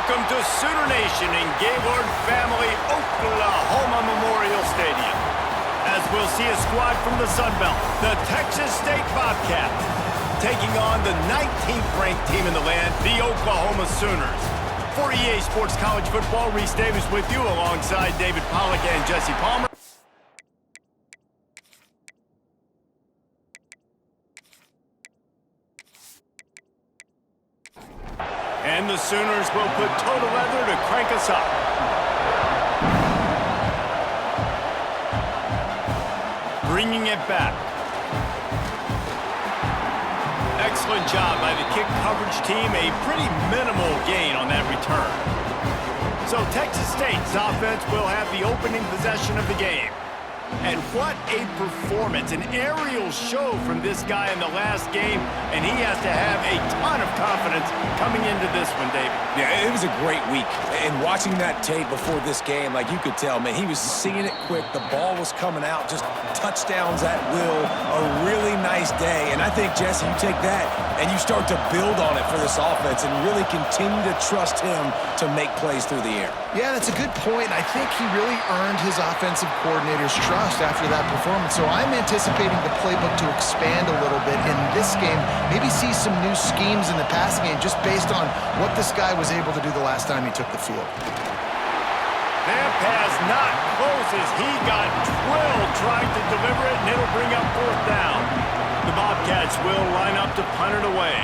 Welcome to Sooner Nation in Gaylord Family Oklahoma Memorial Stadium. As we'll see a squad from the Sun Belt, the Texas State Bobcats, taking on the 19th ranked team in the land, the Oklahoma Sooners. For EA Sports College Football, Reese Davis with you alongside David Pollack and Jesse Palmer. And the Sooners will put total leather to crank us up. Bringing it back. Excellent job by the kick coverage team. A pretty minimal gain on that return. So Texas State's offense will have the opening possession of the game. And what a performance, an aerial show from this guy in the last game, and he has to have a ton of confidence coming into this one, David. Yeah, it was a great week. And watching that tape before this game, like you could tell, man, he was seeing it quick. The ball was coming out, just touchdowns at will. A really nice day. And I think, Jesse, you take that and you start to build on it for this offense and really continue to trust him to make plays through the air. Yeah, that's a good point. I think he really earned his offensive coordinator's trust after that performance. So I'm anticipating the playbook to expand a little bit in this game. Maybe see some new schemes in the passing game just based on what this guy was able to do the last time he took the field. That pass not close as he got drilled trying to deliver it, and it'll bring up fourth down. The Bobcats will line up to punt it away.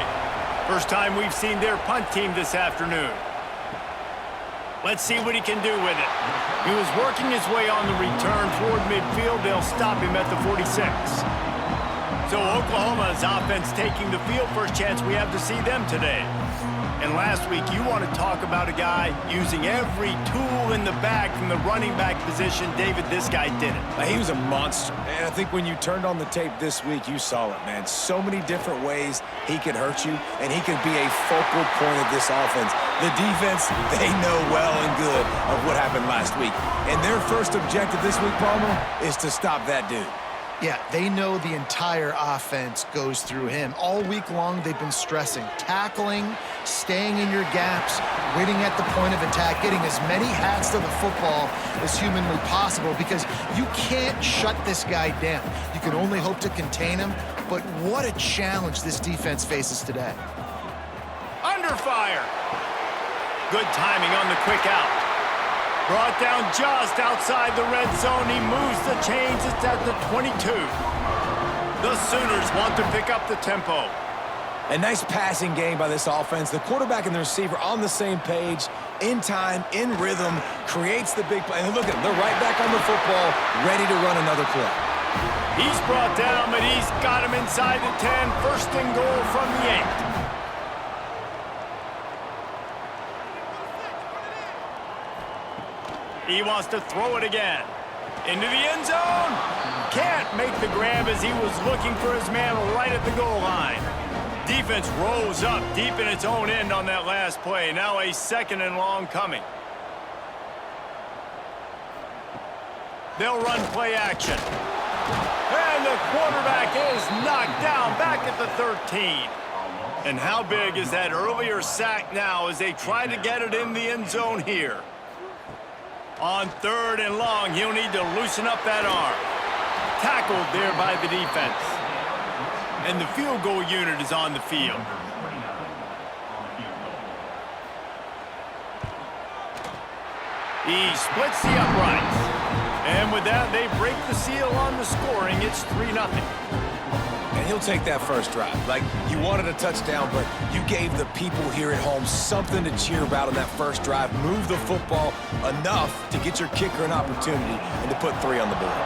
First time we've seen their punt team this afternoon. Let's see what he can do with it. He was working his way on the return toward midfield. They'll stop him at the 46. So Oklahoma's offense taking the field. First chance we have to see them today. And last week, you want to talk about a guy using every tool in the bag from the running back position. David, this guy did it. He was a monster. And I think when you turned on the tape this week, you saw it, man. So many different ways he could hurt you, and he could be a focal point of this offense. The defense, they know well and good of what happened last week. And their first objective this week, Palmer, is to stop that dude. Yeah, they know the entire offense goes through him. All week long, they've been stressing, tackling, staying in your gaps, waiting at the point of attack, getting as many hats to the football as humanly possible because you can't shut this guy down. You can only hope to contain him, but what a challenge this defense faces today. Under fire. Good timing on the quick out. Brought down just outside the red zone. He moves the chains. It's at the 22. The Sooners want to pick up the tempo. A nice passing game by this offense. The quarterback and the receiver on the same page, in time, in rhythm, creates the big play. And look at them. They're right back on the football, ready to run another play. He's brought down, but he's got him inside the 10. First and goal from the 8. He wants to throw it again. Into the end zone. Can't make the grab as he was looking for his man right at the goal line. Defense rose up deep in its own end on that last play. Now a second and long coming. They'll run play action. And the quarterback is knocked down back at the 13. And how big is that earlier sack now as they try to get it in the end zone here? On third and long, he'll need to loosen up that arm. Tackled there by the defense. And the field goal unit is on the field. He splits the uprights. And with that, they break the seal on the scoring. It's 3-0. And he'll take that first drive. Like, you wanted a touchdown, but you gave the people here at home something to cheer about on that first drive. Move the football enough to get your kicker an opportunity and to put 3 on the board.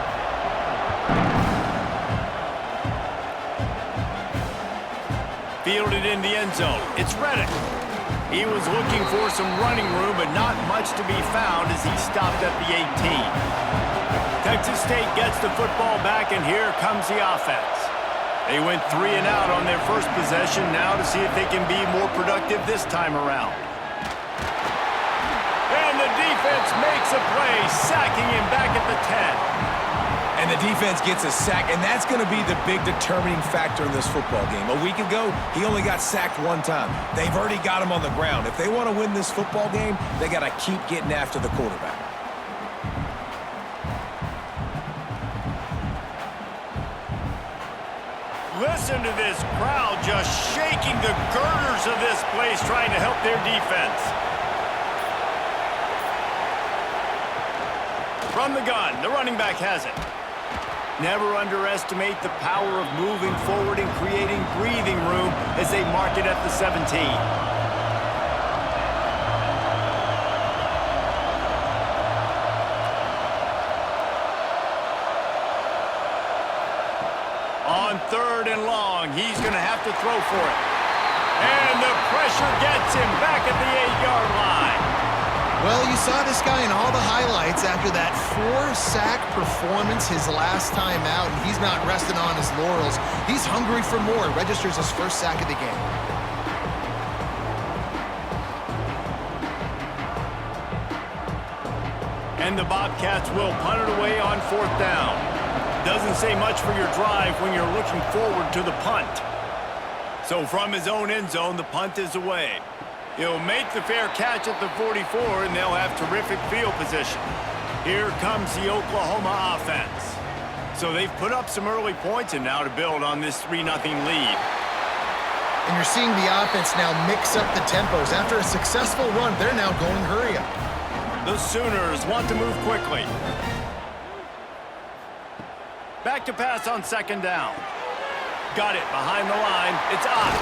Fielded in the end zone. It's Reddick. He was looking for some running room, but not much to be found as he stopped at the 18. Texas State gets the football back, and here comes the offense. They went 3 and out on their first possession, now to see if they can be more productive this time around. And the defense makes a play, sacking him back at the 10. And the defense gets a sack, and that's going to be the big determining factor in this football game. A week ago, he only got sacked one time. They've already got him on the ground. If they want to win this football game, they got to keep getting after the quarterback. Listen to this crowd just shaking the girders of this place, trying to help their defense. From the gun, the running back has it. Never underestimate the power of moving forward and creating breathing room as they mark it at the 17. On 3rd and long, he's going to have to throw for it. And the pressure gets him back at the 8-yard line. Well, you saw this guy in all the highlights after that 4-sack performance his last time out, and he's not resting on his laurels. He's hungry for more. Registers his first sack of the game. And the Bobcats will punt it away on 4th down. Doesn't say much for your drive when you're looking forward to the punt. So from his own end zone, the punt is away. He'll make the fair catch at the 44, and they'll have terrific field position. Here comes the Oklahoma offense. So they've put up some early points, and now to build on this 3-0 lead. And you're seeing the offense now mix up the tempos. After a successful run, they're now going hurry up. The Sooners want to move quickly. Back to pass on 2nd down. Got it behind the line. It's Ott.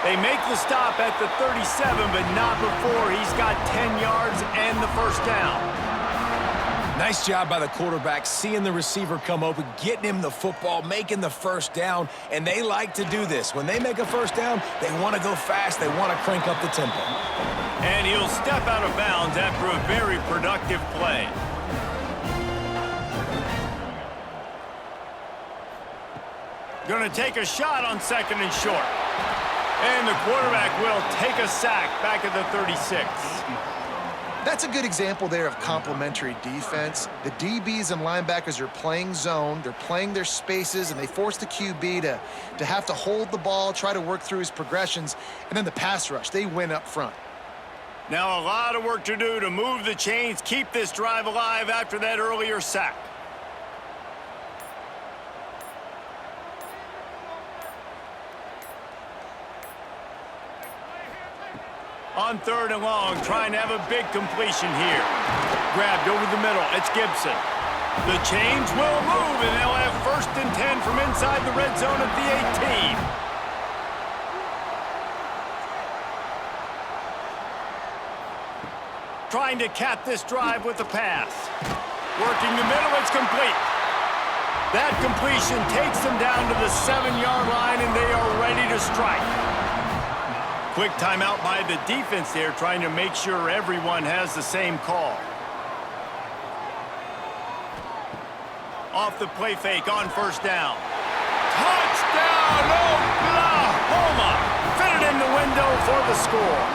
They make the stop at the 37, but not before he's got 10 yards and the first down. Nice job by the quarterback, seeing the receiver come open, getting him the football, making the first down, and they like to do this. When they make a first down, they want to go fast. They want to crank up the tempo. And he'll step out of bounds after a very productive play. Going to take a shot on 2nd and short. And the quarterback will take a sack back at the 36. That's a good example there of complementary defense. The DBs and linebackers are playing zone, they're playing their spaces, and they force the QB to have to hold the ball, try to work through his progressions, and then the pass rush, they win up front. Now a lot of work to do to move the chains, keep this drive alive after that earlier sack. On 3rd and long, trying to have a big completion here. Grabbed over the middle. It's Gibson. The chains will move, and they'll have 1st and 10 from inside the red zone at the 18. Trying to cap this drive with a pass. Working the middle, it's complete. That completion takes them down to the 7-yard line, and they are ready to strike. Quick timeout by the defense there, trying to make sure everyone has the same call. Off the play fake on 1st down. Touchdown, Oklahoma! Fitted in the window for the score.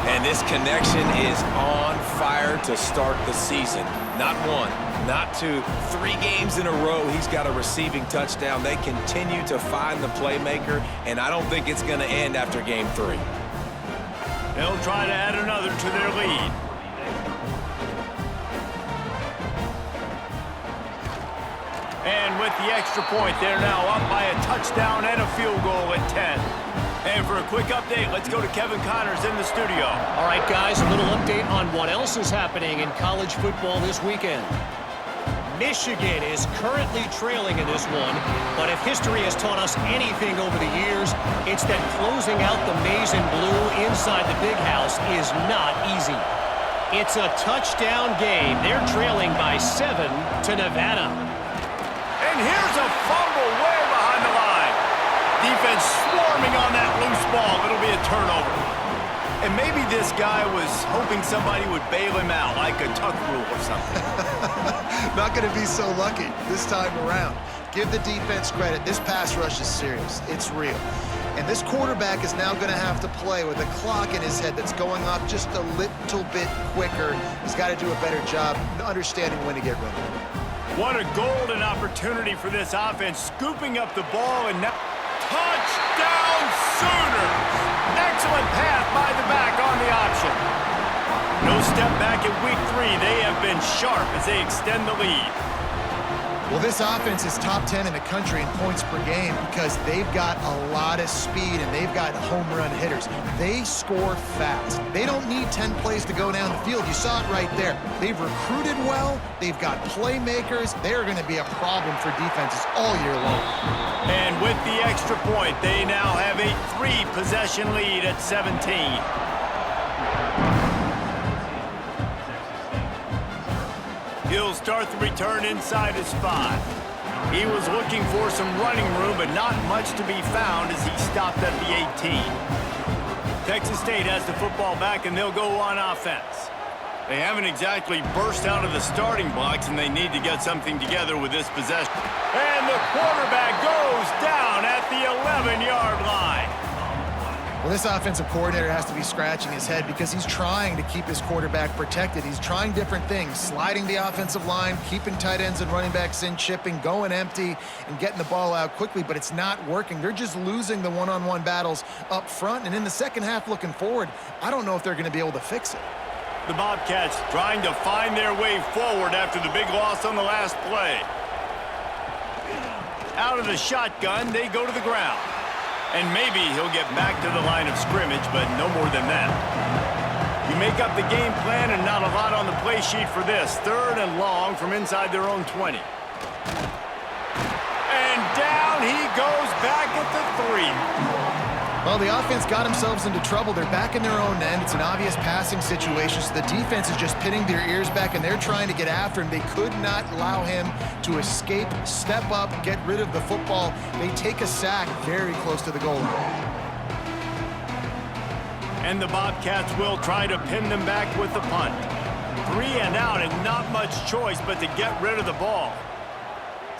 And this connection is on fire to start the season. Not 1, not 2, 3 games in a row he's got a receiving touchdown. They continue to find the playmaker, and I don't think it's going to end after game 3. They'll try to add another to their lead. And with the extra point, they're now up by a touchdown and a field goal at 10. And for a quick update, let's go to Kevin Connors in the studio. All right, guys, a little update on what else is happening in college football this weekend. Michigan is currently trailing in this one, but if history has taught us anything over the years, it's that closing out the maize and blue inside the big house is not easy. It's a touchdown game. They're trailing by 7 to Nevada. And here's a fumble way behind the line. Defense swarming on that loose ball. It'll be a turnover. And maybe this guy was hoping somebody would bail him out, like a tuck rule or something. Not going to be so lucky this time around. Give the defense credit. This pass rush is serious. It's real. And this quarterback is now going to have to play with a clock in his head that's going off just a little bit quicker. He's got to do a better job understanding when to get rid of it. What a golden opportunity for this offense, scooping up the ball and now touchdown Sooners! Excellent pass by the back on the option. No step back in week 3. They have been sharp as they extend the lead. Well, this offense is top 10 in the country in points per game because they've got a lot of speed and they've got home run hitters. They score fast. They don't need 10 plays to go down the field. You saw it right there. They've recruited well. They've got playmakers. They're going to be a problem for defenses all year long. And with the extra point, they now have a 3-possession lead at 17. He'll start the return inside his 5. He was looking for some running room, but not much to be found as he stopped at the 18. Texas State has the football back, and they'll go on offense. They haven't exactly burst out of the starting blocks, and they need to get something together with this possession. And the quarterback goes down at the 11-yard line. Well, this offensive coordinator has to be scratching his head because he's trying to keep his quarterback protected. He's trying different things, sliding the offensive line, keeping tight ends and running backs in, chipping, going empty, and getting the ball out quickly, but it's not working. They're just losing the one-on-one battles up front, and in the second half looking forward, I don't know if they're going to be able to fix it. The Bobcats trying to find their way forward after the big loss on the last play. Out of the shotgun, they go to the ground. And maybe he'll get back to the line of scrimmage, but no more than that. You make up the game plan and not a lot on the play sheet for this. 3rd and long from inside their own 20. And down he goes back at the 3. Well, the offense got themselves into trouble. They're back in their own end. It's an obvious passing situation, so the defense is just pinning their ears back, and they're trying to get after him. They could not allow him to escape, step up, get rid of the football. They take a sack very close to the goal line. And the Bobcats will try to pin them back with the punt. 3 and out and not much choice but to get rid of the ball.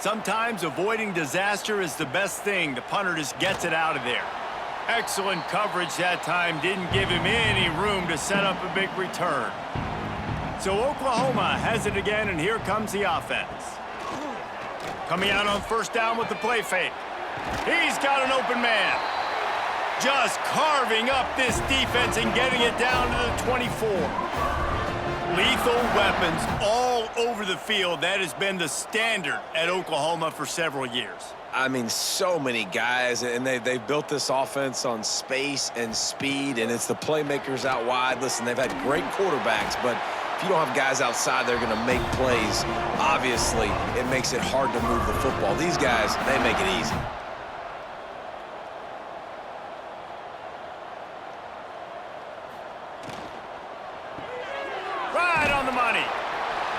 Sometimes avoiding disaster is the best thing. The punter just gets it out of there. Excellent coverage that time. Didn't give him any room to set up a big return. So Oklahoma has it again, and here comes the offense. Coming out on 1st down with the play fake. He's got an open man. Just carving up this defense and getting it down to the 24. Lethal weapons all over the field. That has been the standard at Oklahoma for several years. I mean, so many guys, and they've built this offense on space and speed, and it's the playmakers out wide. Listen, they've had great quarterbacks, but if you don't have guys outside, they're going to make plays. Obviously, it makes it hard to move the football. These guys, they make it easy. Right on the money.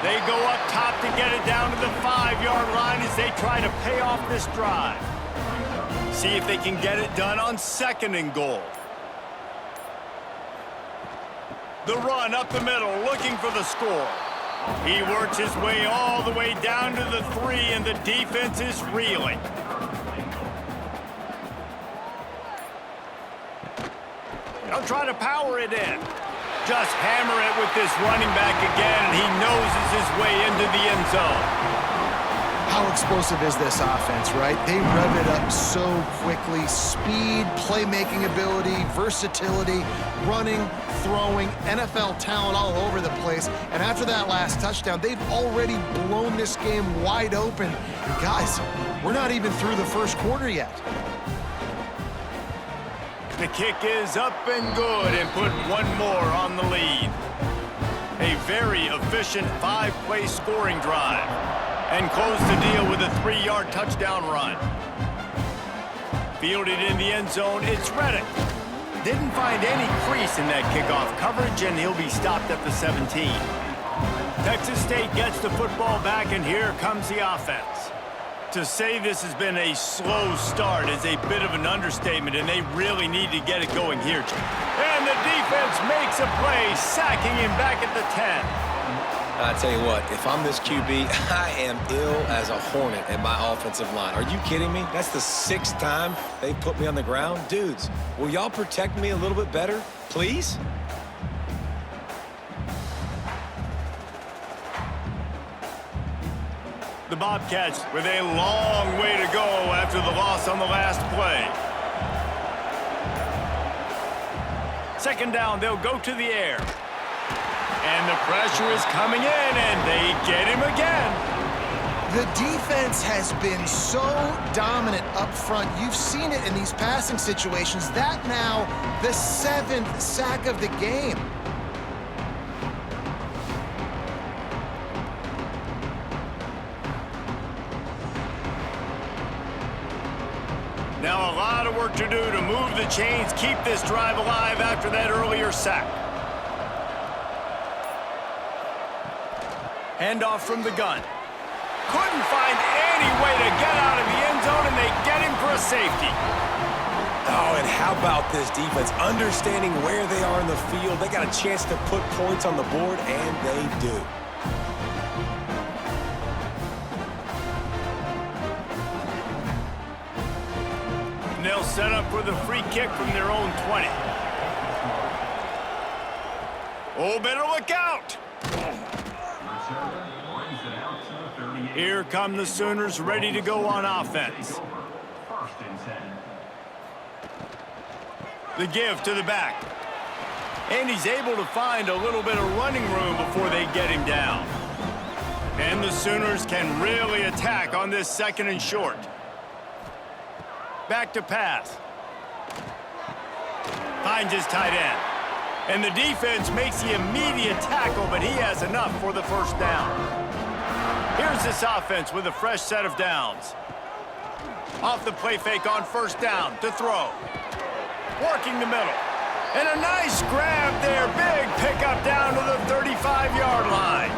They go up top to get it down to the 5-yard line as they try to pay off this drive. See if they can get it done on 2nd and goal. The run up the middle, looking for the score. He works his way all the way down to the 3, and the defense is reeling. They'll try to power it in. Just hammer it with this running back again, and he noses his way into the end zone. How explosive is this offense, right? They rev it up so quickly. Speed, playmaking ability, versatility, running, throwing, NFL talent all over the place. And after that last touchdown, they've already blown this game wide open. And guys, we're not even through the first quarter yet. The kick is up and good, and put one more on the lead. A very efficient 5-play scoring drive. And close the deal with a 3-yard touchdown run. Fielded in the end zone, it's Reddick. Didn't find any crease in that kickoff coverage, and he'll be stopped at the 17. Texas State gets the football back, and here comes the offense. To say this has been a slow start is a bit of an understatement, and they really need to get it going here. And the defense makes a play, sacking him back at the 10. I tell you what, if I'm this QB, I am ill as a hornet at my offensive line. Are you kidding me? That's the 6th time they put me on the ground. Dudes, will y'all protect me a little bit better, please? The Bobcats with a long way to go after the loss on the last play. Second down, they'll go to the air. And the pressure is coming in, and they get him again. The defense has been so dominant up front. You've seen it in these passing situations. That now the 7th sack of the game. Now a lot of work to do to move the chains, keep this drive alive after that earlier sack. Handoff from the gun. Couldn't find any way to get out of the end zone, and they get him for a safety. Oh, and how about this defense? Understanding where they are in the field. They got a chance to put points on the board, and they do. And they'll set up for the free kick from their own 20. Oh, better look out! Here come the Sooners, ready to go on offense. The give to the back. And he's able to find a little bit of running room before they get him down. And the Sooners can really attack on this 2nd and short. Back to pass. Finds his tight end. And the defense makes the immediate tackle, but he has enough for the first down. Here's this offense with a fresh set of downs. Off the play fake on first down to throw. Working the middle. And a nice grab there. Big pickup down to the 35-yard line.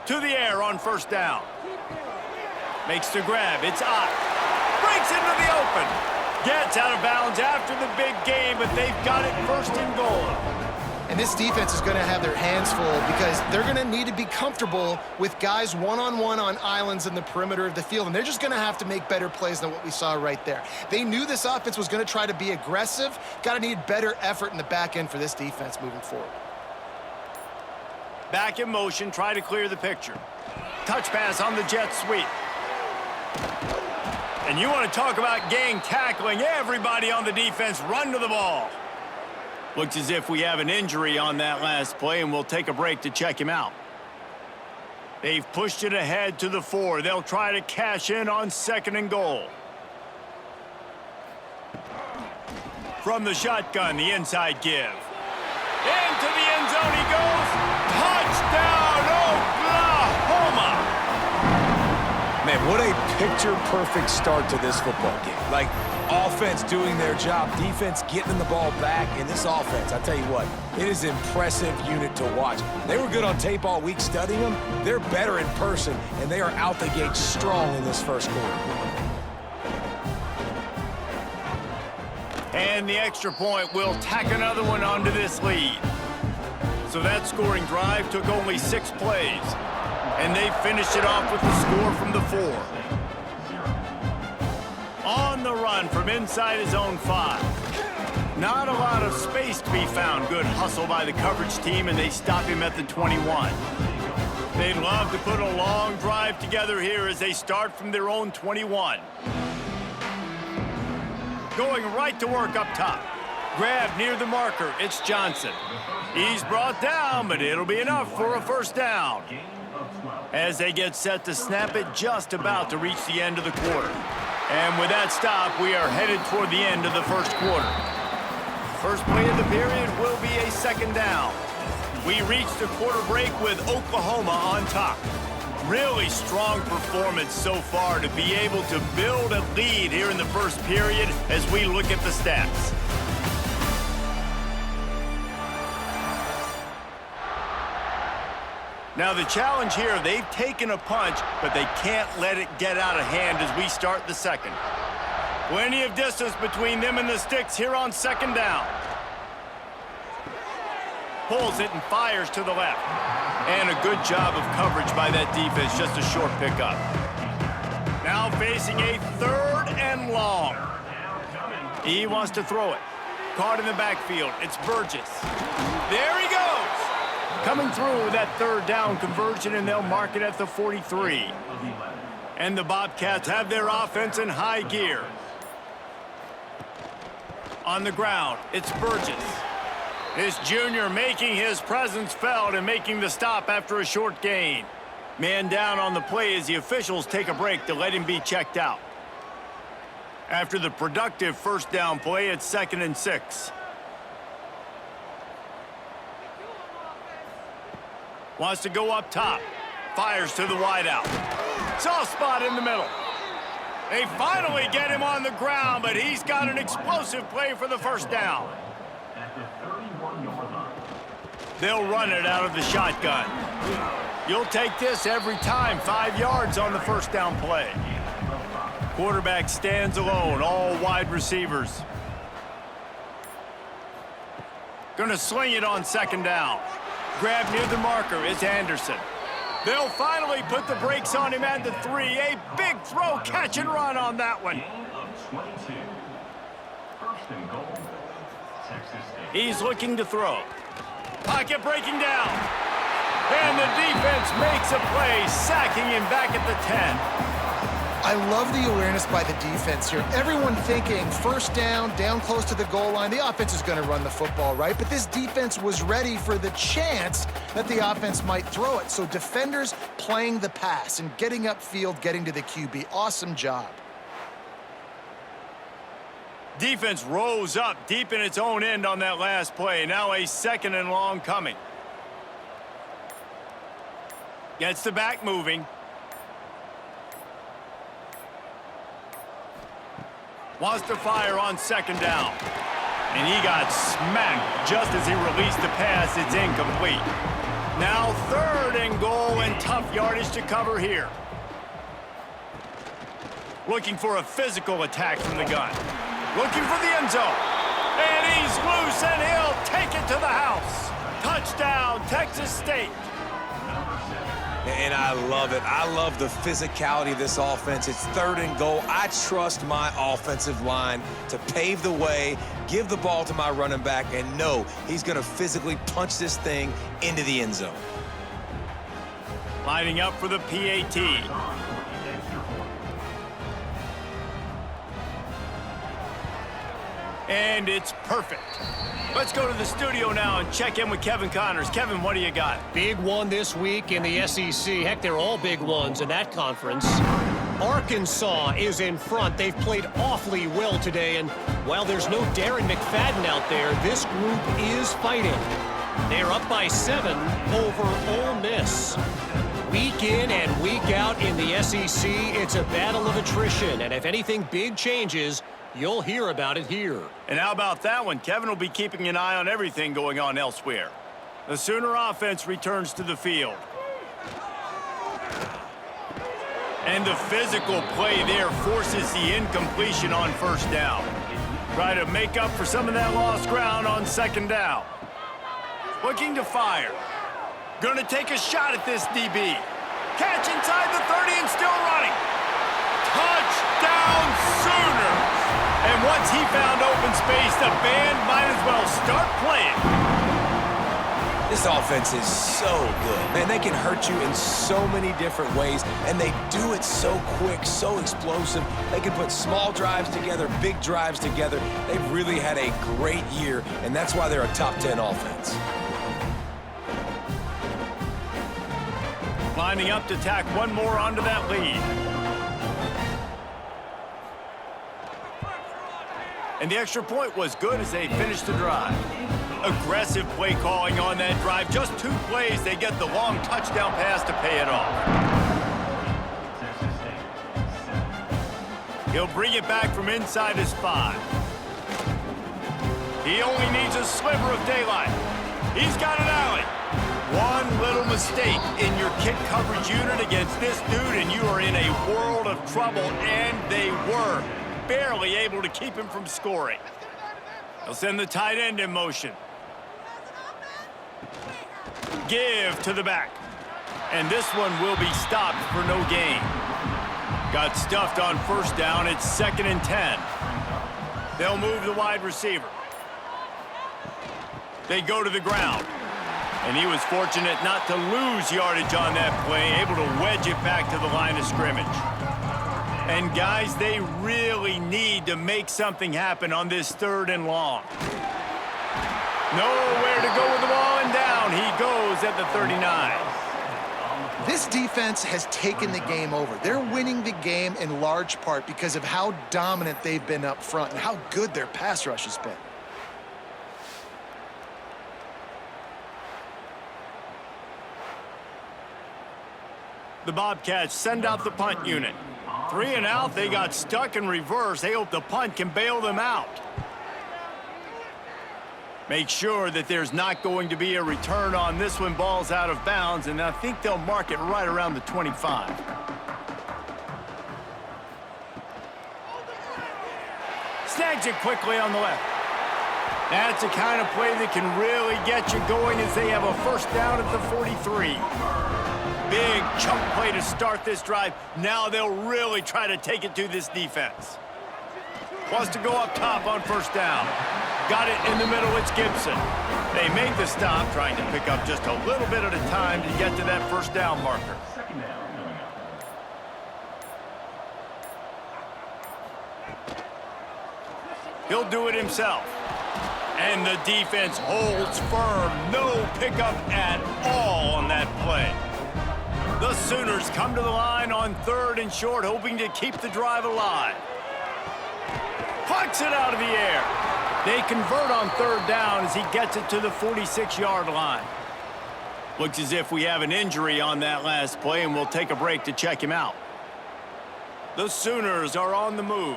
To the air on first down. Makes the grab. It's up. Breaks into the open. Gets out of bounds after the big game, but they've got it 1st and goal. And this defense is going to have their hands full because they're going to need to be comfortable with guys one-on-one on islands in the perimeter of the field, and they're just going to have to make better plays than what we saw right there. They knew this offense was going to try to be aggressive. Got to need better effort in the back end for this defense moving forward. Back in motion, try to clear the picture. Touch pass on the jet sweep. And you want to talk about gang tackling, everybody on the defense run to the ball. Looks as if we have an injury on that last play, and we'll take a break to check him out. They've pushed it ahead to the 4. They'll try to cash in on 2nd and goal. From the shotgun, the inside give. Into the end zone he goes. Touchdown, Oklahoma! Man, what a picture-perfect start to this football game. Like, offense doing their job, defense getting the ball back, and this offense, I tell you what, it is an impressive unit to watch. They were good on tape all week studying them. They're better in person, and they are out the gate strong in this first quarter. And the extra point will tack another one onto this lead. So that scoring drive took only 6 plays. And they finished it off with the score from the 4. On the run from inside his own 5. Not a lot of space to be found. Good hustle by the coverage team, and they stop him at the 21. They'd love to put a long drive together here as they start from their own 21. Going right to work up top. Grab near the marker. It's Johnson. He's brought down, but it'll be enough for a first down. As they get set to snap it, just about to reach the end of the quarter. And with that stop, we are headed toward the end of the first quarter. First play of the period will be a 2nd down. We reach the quarter break with Oklahoma on top. Really strong performance so far to be able to build a lead here in the first period as we look at the stats. Now the challenge here, they've taken a punch, but they can't let it get out of hand as we start the second. Plenty of distance between them and the sticks here on 2nd down. Pulls it and fires to the left. And a good job of coverage by that defense, just a short pickup. Now facing a 3rd and long. He wants to throw it. Caught in the backfield, it's Burgess. There he goes. Coming through with that third down conversion, and they'll mark it at the 43. And the Bobcats have their offense in high gear. On the ground, it's Burgess. This junior making his presence felt and making the stop after a short gain. Man down on the play as the officials take a break to let him be checked out. After the productive first down play, it's 2nd and 6. Wants to go up top. Fires to the wideout. Soft spot in the middle. They finally get him on the ground, but he's got an explosive play for the first down. They'll run it out of the shotgun. You'll take this every time. 5 yards on the first down play. Quarterback stands alone, all wide receivers. Gonna sling it on 2nd down. Grab near the marker is Anderson. They'll finally put the brakes on him at the 3. A big throw, catch and run on that one. He's looking to throw. Pocket breaking down. And the defense makes a play, sacking him back at the 10. I love the awareness by the defense here. Everyone thinking first down, down close to the goal line. The offense is going to run the football, right? But this defense was ready for the chance that the offense might throw it. So defenders playing the pass and getting upfield, getting to the QB. Awesome job. Defense rose up deep in its own end on that last play. Now a 2nd and long coming. Gets the back moving. Wants to fire on 2nd down. And he got smacked just as he released the pass. It's incomplete. Now 3rd and goal and tough yardage to cover here. Looking for a physical attack from the gun. Looking for the end zone. And he's loose and he'll take it to the house. Touchdown, Texas State. And I love it. I love the physicality of this offense. It's 3rd and goal. I trust my offensive line to pave the way, give the ball to my running back, and know he's going to physically punch this thing into the end zone. Lining up for the PAT. And it's perfect. Let's go to the studio now and check in with Kevin Connors. Kevin, what do you got? Big one this week in the SEC. Heck, they're all big ones in that conference. Arkansas is in front. They've played awfully well today, and while there's no Darren McFadden out there, this group is fighting. They're up by 7 over Ole Miss. Week in and week out in the SEC, it's a battle of attrition, and if anything big changes, you'll hear about it here. And how about that one? Kevin will be keeping an eye on everything going on elsewhere. The Sooner offense returns to the field. And the physical play there forces the incompletion on first down. Try to make up for some of that lost ground on 2nd down. Looking to fire. Gonna take a shot at this DB. Catch inside the 30 and still running. Touchdown Sooners! And once he found open space, the band might as well start playing. This offense is so good. Man, they can hurt you in so many different ways, and they do it so quick, so explosive. They can put small drives together, big drives together. They've really had a great year, and that's why they're a top 10 offense. Lining up to tack one more onto that lead. And the extra point was good as they finished the drive. Aggressive play calling on that drive. Just 2 plays, they get the long touchdown pass to pay it off. He'll bring it back from inside his 5. He only needs a sliver of daylight. He's got an alley. One little mistake in your kick coverage unit against this dude, and you are in a world of trouble, and they were barely able to keep him from scoring. They'll send the tight end in motion. Give to the back. And this one will be stopped for no gain. Got stuffed on first down. It's 2nd and 10. They'll move the wide receiver. They go to the ground. And he was fortunate not to lose yardage on that play, able to wedge it back to the line of scrimmage. And guys, they really need to make something happen on this 3rd and long. Nowhere to go with the ball, and down he goes at the 39. This defense has taken the game over. They're winning the game in large part because of how dominant they've been up front and how good their pass rush has been. The Bobcats send out the punt unit. 3 and out, they got stuck in reverse. They hope the punt can bail them out. Make sure that there's not going to be a return on this one. Ball's out of bounds, and I think they'll mark it right around the 25. Snags it quickly on the left. That's the kind of play that can really get you going as they have a first down at the 43. Big chunk play to start this drive. Now they'll really try to take it to this defense. Wants to go up top on first down. Got it in the middle, it's Gibson. They make the stop, trying to pick up just a little bit at a time to get to that first down marker. He'll do it himself. And the defense holds firm. No pickup at all on that play. The Sooners come to the line on 3rd and short, hoping to keep the drive alive. Plucks it out of the air. They convert on 3rd down as he gets it to the 46-yard line. Looks as if we have an injury on that last play, and we'll take a break to check him out. The Sooners are on the move.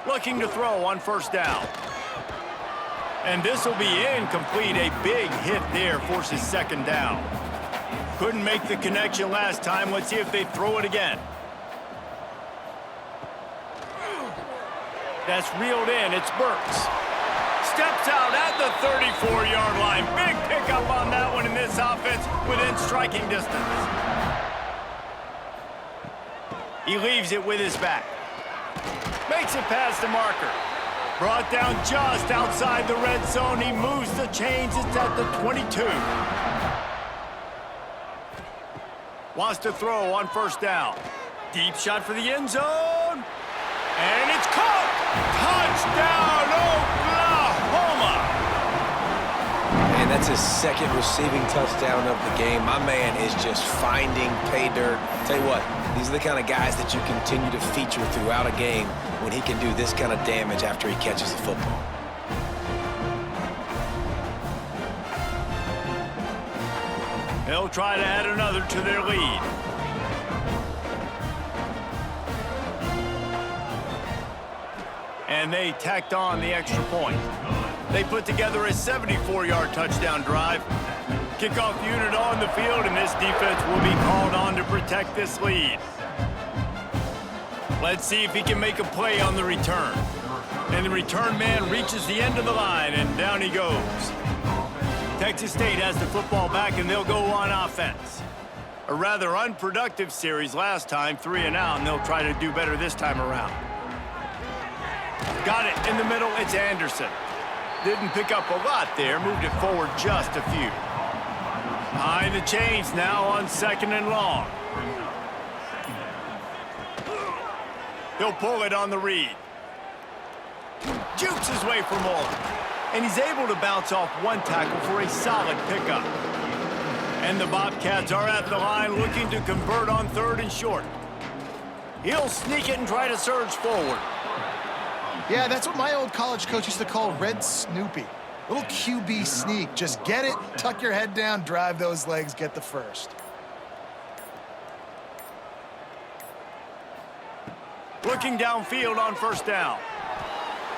Looking to throw on first down. And this will be incomplete. A big hit there forces 2nd down. Couldn't make the connection last time. Let's see if they throw it again. That's reeled in. It's Burks. Steps out at the 34-yard line. Big pickup on that one in this offense within striking distance. He leaves it with his back. Makes it past the marker. Brought down just outside the red zone. He moves the chains. It's at the 22. Wants to throw on first down. Deep shot for the end zone. And it's caught. Touchdown, Oklahoma. Man, that's his 2nd receiving touchdown of the game. My man is just finding pay dirt. Tell you what, these are the kind of guys that you continue to feature throughout a game when he can do this kind of damage after he catches the football. They'll try to add another to their lead. And they tacked on the extra point. They put together a 74-yard touchdown drive. Kickoff unit on the field, and this defense will be called on to protect this lead. Let's see if he can make a play on the return. And the return man reaches the end of the line, and down he goes. Texas State has the football back, and they'll go on offense. A rather unproductive series last time, 3 and out, and they'll try to do better this time around. Got it in the middle, it's Anderson. Didn't pick up a lot there, moved it forward just a few. Behind the chains now on 2nd and long. He'll pull it on the read. Jukes his way for more. And he's able to bounce off one tackle for a solid pickup. And the Bobcats are at the line looking to convert on 3rd and short. He'll sneak it and try to surge forward. Yeah, that's what my old college coach used to call Red Snoopy. Little QB sneak. Just get it, tuck your head down, drive those legs, get the first. Looking downfield on first down.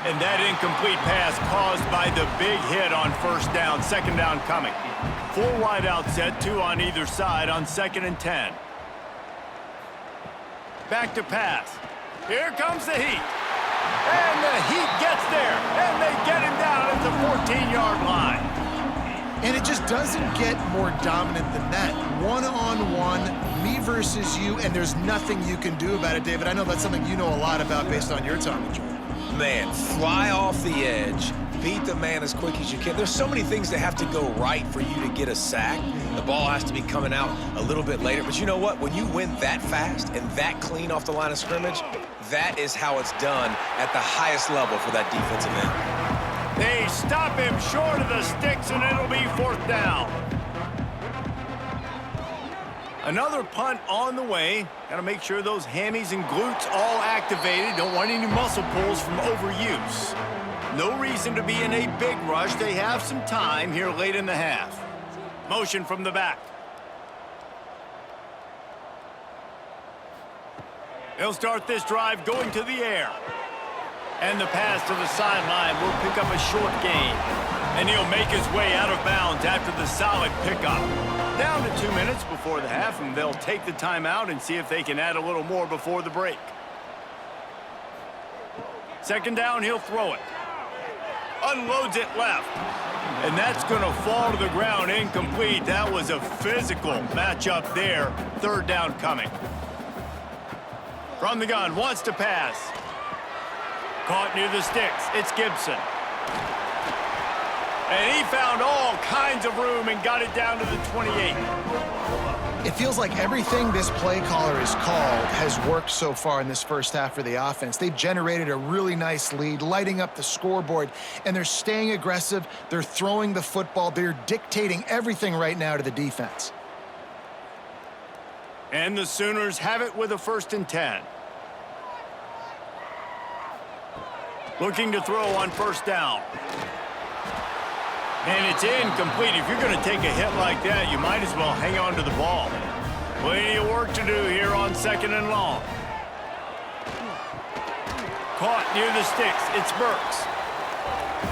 And that incomplete pass caused by the big hit on first down. 2nd down coming. 4 wide out set, 2 on either side on 2nd and 10. Back to pass. Here comes the heat. And the Heat gets there, and they get him down at the 14-yard line. And it just doesn't get more dominant than that. One-on-one, me versus you, and there's nothing you can do about it, David. I know that's something you know a lot about based on your time in Jordan. man, fly off the edge, beat the man as quick as you can. There's so many things that have to go right for you to get a sack. The ball has to be coming out a little bit later. But you know what? When you win that fast and that clean off the line of scrimmage, that is how it's done at the highest level for that defensive end. They stop him short of the sticks, and it'll be 4th down. Another punt on the way. Got to make sure those hammies and glutes all activated. Don't want any muscle pulls from overuse. No reason to be in a big rush. They have some time here late in the half. Motion from the back. They'll start this drive going to the air. And the pass to the sideline will pick up a short gain. And he'll make his way out of bounds after the solid pickup. Down to 2 minutes before the half, and they'll take the timeout and see if they can add a little more before the break. 2nd down, he'll throw it. Unloads it left. And that's going to fall to the ground incomplete. That was a physical matchup there. 3rd down coming. From the gun, wants to pass. Caught near the sticks. It's Gibson. And he found all kinds of room and got it down to the 28. It feels like everything this play caller has called has worked so far in this first half for the offense. They've generated a really nice lead, lighting up the scoreboard, and they're staying aggressive. They're throwing the football. They're dictating everything right now to the defense. And the Sooners have it with a 1st and 10. Looking to throw on 1st down. And it's incomplete. If you're going to take a hit like that, you might as well hang on to the ball. Plenty of work to do here on 2nd and long. Caught near the sticks. It's Burks.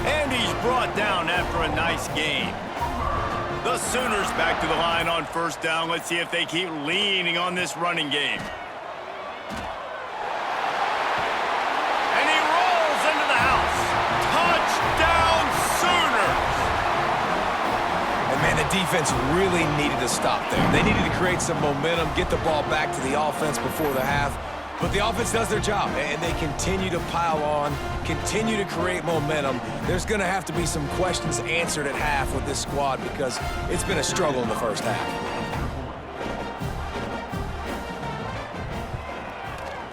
And he's brought down after a nice gain. The Sooners back to the line on 1st down. Let's see if they keep leaning on this running game. And he rolls into the house. Touchdown, Sooners! Man, the defense really needed to stop there. They needed to create some momentum, get the ball back to the offense before the half. But the offense does their job, and they continue to pile on, continue to create momentum. There's going to have to be some questions answered at half with this squad because it's been a struggle in the first half.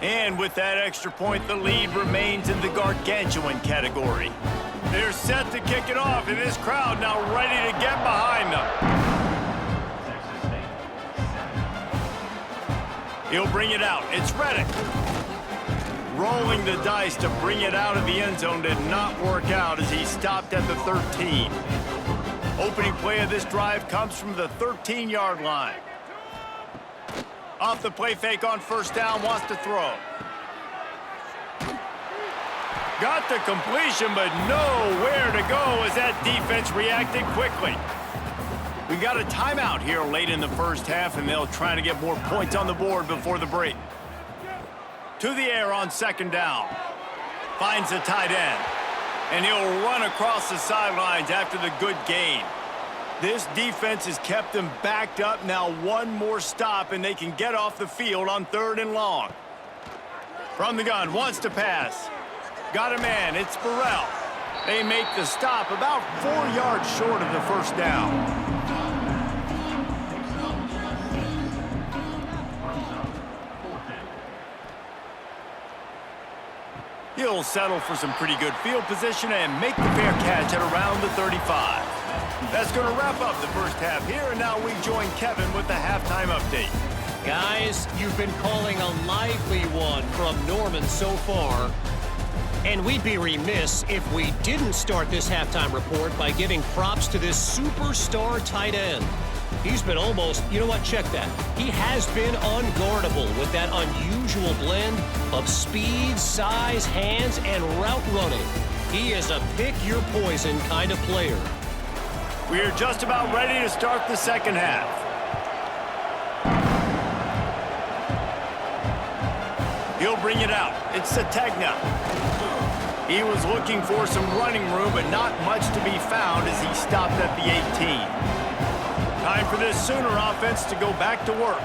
And with that extra point, the lead remains in the gargantuan category. They're set to kick it off, and this crowd now ready to get behind them. He'll bring it out. It's Reddick. Rolling the dice to bring it out of the end zone did not work out as he stopped at the 13. Opening play of this drive comes from the 13-yard line. Off the play fake on 1st down, wants to throw. Got the completion, but nowhere to go as that defense reacted quickly. We got a timeout here late in the first half, and they'll try to get more points on the board before the break. To the air on 2nd down. Finds the tight end. And he'll run across the sidelines after the good gain. This defense has kept them backed up. Now one more stop, and they can get off the field on 3rd and long. From the gun, wants to pass. Got a man, it's Burrell. They make the stop about 4 yards short of the 1st down. He'll settle for some pretty good field position and make the fair catch at around the 35. That's going to wrap up the first half here, and now we join Kevin with the halftime update. Guys, you've been calling a lively one from Norman so far. And we'd be remiss if we didn't start this halftime report by giving props to this superstar tight end. He's been almost, you know what, check that. He has been unguardable with that unusual blend of speed, size, hands, and route running. He is a pick-your-poison kind of player. We are just about ready to start the second half. He'll bring it out. It's Sategna. He was looking for some running room, but not much to be found as he stopped at the 18. Time for this Sooner offense to go back to work.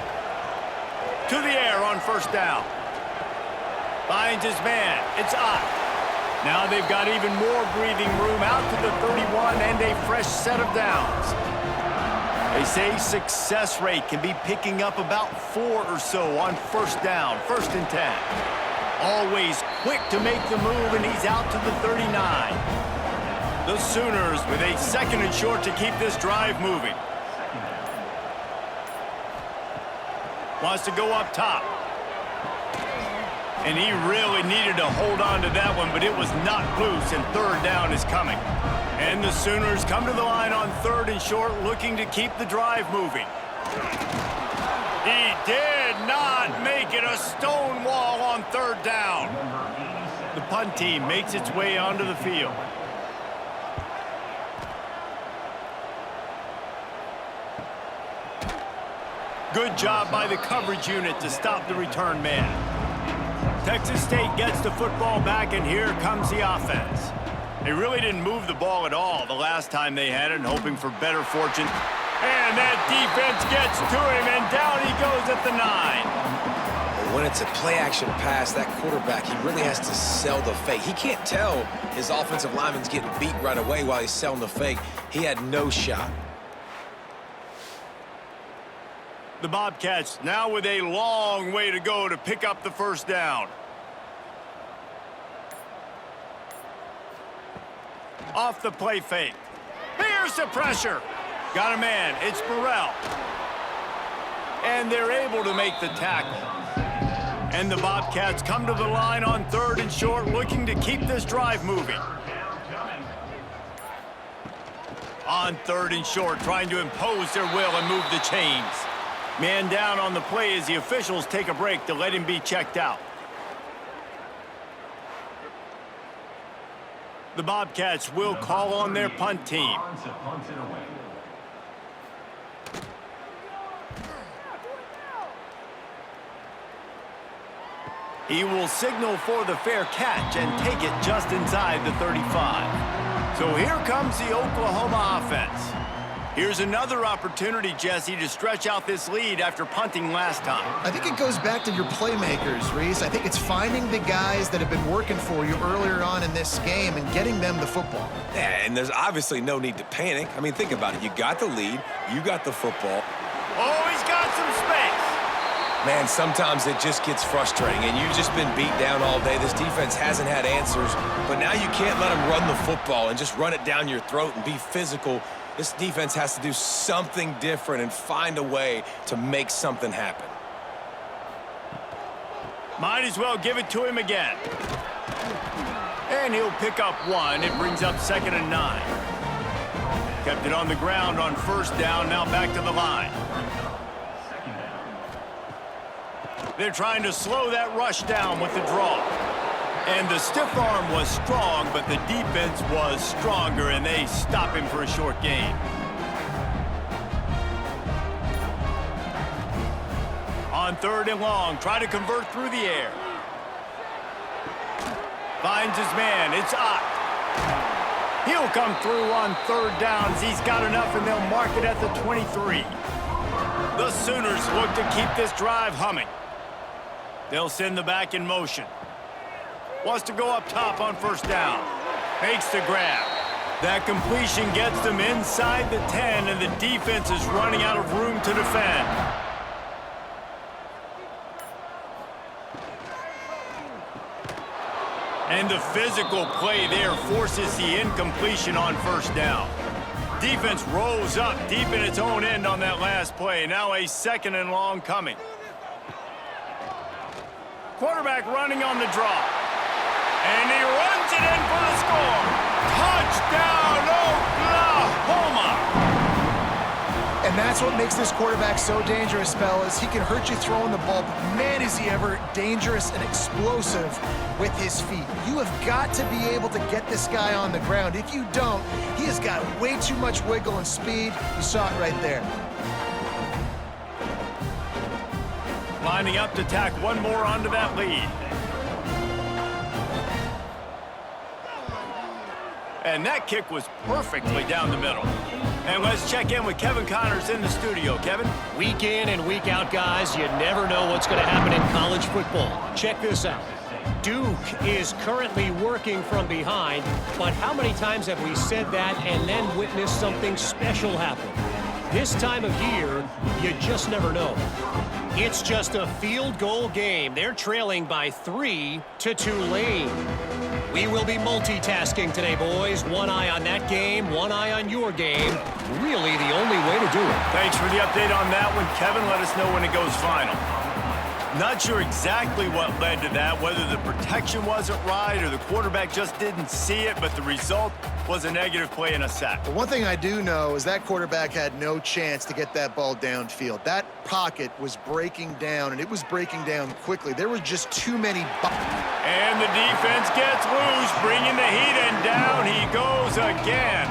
To the air on 1st down. Finds his man. It's Ott. Now they've got even more breathing room out to the 31 and a fresh set of downs. They say success rate can be picking up about 4 or so on first down, 1st and 10. Always quick to make the move, and he's out to the 39. The Sooners with a 2nd and short to keep this drive moving. Wants to go up top. And he really needed to hold on to that one, but it was not loose, and 3rd down is coming. And the Sooners come to the line on 3rd and short, looking to keep the drive moving. He did not make it a stone wall on 3rd down. The punt team makes its way onto the field. Good job by the coverage unit to stop the return man. Texas State gets the football back, and here comes the offense. They really didn't move the ball at all the last time they had it, and hoping for better fortune. And that defense gets to him, and down he goes at the 9. When it's a play-action pass, that quarterback, he really has to sell the fake. He can't tell his offensive lineman's getting beat right away while he's selling the fake. He had no shot. The Bobcats now with a long way to go to pick up the 1st down. Off the play fake. Here's the pressure. Got a man. It's Burrell. And they're able to make the tackle. And the Bobcats come to the line on 3rd and short, looking to keep this drive moving. On 3rd and short, trying to impose their will and move the chains. Man down on the play as the officials take a break to let him be checked out. The Bobcats will call on their punt team. He will signal for the fair catch and take it just inside the 35. So here comes the Oklahoma offense. Here's another opportunity, Jesse, to stretch out this lead after punting last time. I think it goes back to your playmakers, Reese. I think it's finding the guys that have been working for you earlier on in this game and getting them the football. Yeah, and there's obviously no need to panic. I mean, think about it. You got the lead. You got the football. Oh, he's got some space. Man, sometimes it just gets frustrating, and you've just been beat down all day. This defense hasn't had answers, but now you can't let them run the football and just run it down your throat and be physical. This defense has to do something different and find a way to make something happen. Might as well give it to him again. And he'll pick up 1. It brings up 2nd and 9. Kept it on the ground on 1st down, now back to the line. They're trying to slow that rush down with the draw. And the stiff arm was strong, but the defense was stronger, and they stop him for a short gain. On 3rd and long, try to convert through the air. Finds his man. It's Ott. He'll come through on 3rd downs. He's got enough, and they'll mark it at the 23. The Sooners look to keep this drive humming. They'll send the back in motion. Wants to go up top on 1st down. Makes the grab. That completion gets them inside the 10, and the defense is running out of room to defend. And the physical play there forces the incompletion on 1st down. Defense rose up deep in its own end on that last play. Now a 2nd and long coming. Quarterback running on the draw. And he runs it in for the score. Touchdown, Oklahoma! And that's what makes this quarterback so dangerous, fellas. He can hurt you throwing the ball, but man, is he ever dangerous and explosive with his feet. You have got to be able to get this guy on the ground. If you don't, he has got way too much wiggle and speed. You saw it right there. Lining up to tack one more onto that lead. And that kick was perfectly down the middle. And let's check in with Kevin Connors in the studio. Kevin? Week in and week out, guys, you never know what's going to happen in college football. Check this out. Duke is currently working from behind, but how many times have we said that and then witnessed something special happen? This time of year, you just never know. It's just a field goal game. They're trailing by 3 to Tulane. We will be multitasking today, boys. One eye on that game, one eye on your game. Really the only way to do it. Thanks for the update on that one, Kevin. Let us know when it goes final. Not sure exactly what led to that, whether the protection wasn't right or the quarterback just didn't see it, but the result was a negative play and a sack. But one thing I do know is that quarterback had no chance to get that ball downfield. That pocket was breaking down, and it was breaking down quickly. There were just too many. And the defense gets loose, bringing the heat, and down he goes again.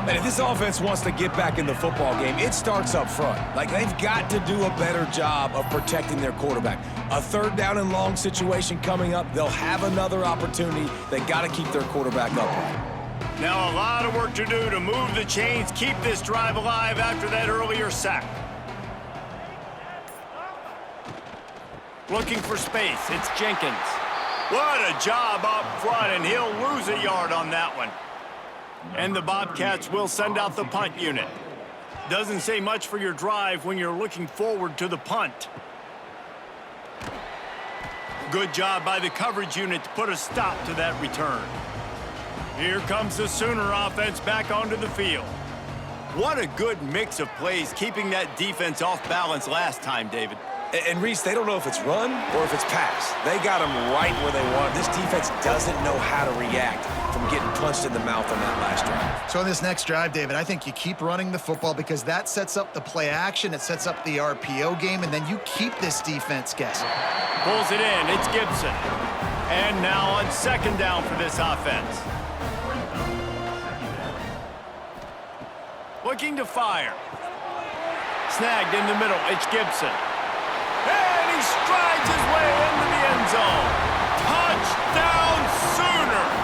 And if this offense wants to get back in the football game, it starts up front. Like, they've got to do a better job of protecting their quarterback. A third down and long situation coming up, they'll have another opportunity. They got to keep their quarterback upright. Now a lot of work to do to move the chains, keep this drive alive after that earlier sack. Looking for space, it's Jenkins. What a job up front, and he'll lose a yard on that one. And the Bobcats will send out the punt unit. Doesn't say much for your drive when you're looking forward to the punt. Good job by the coverage unit to put a stop to that return. Here comes the Sooner offense back onto the field. What a good mix of plays, keeping that defense off balance last time, David. And Reese, they don't know if it's run or if it's pass. They got them right where they want. This defense doesn't know how to react from getting punched in the mouth on that last drive. So in this next drive, David, I think you keep running the football because that sets up the play action, it sets up the RPO game, and then you keep this defense guessing. Pulls it in, it's Gibson. And now on second down for this offense. Looking to fire. Snagged in the middle, it's Gibson. And he strides his way into the end zone. Touchdown Sooners!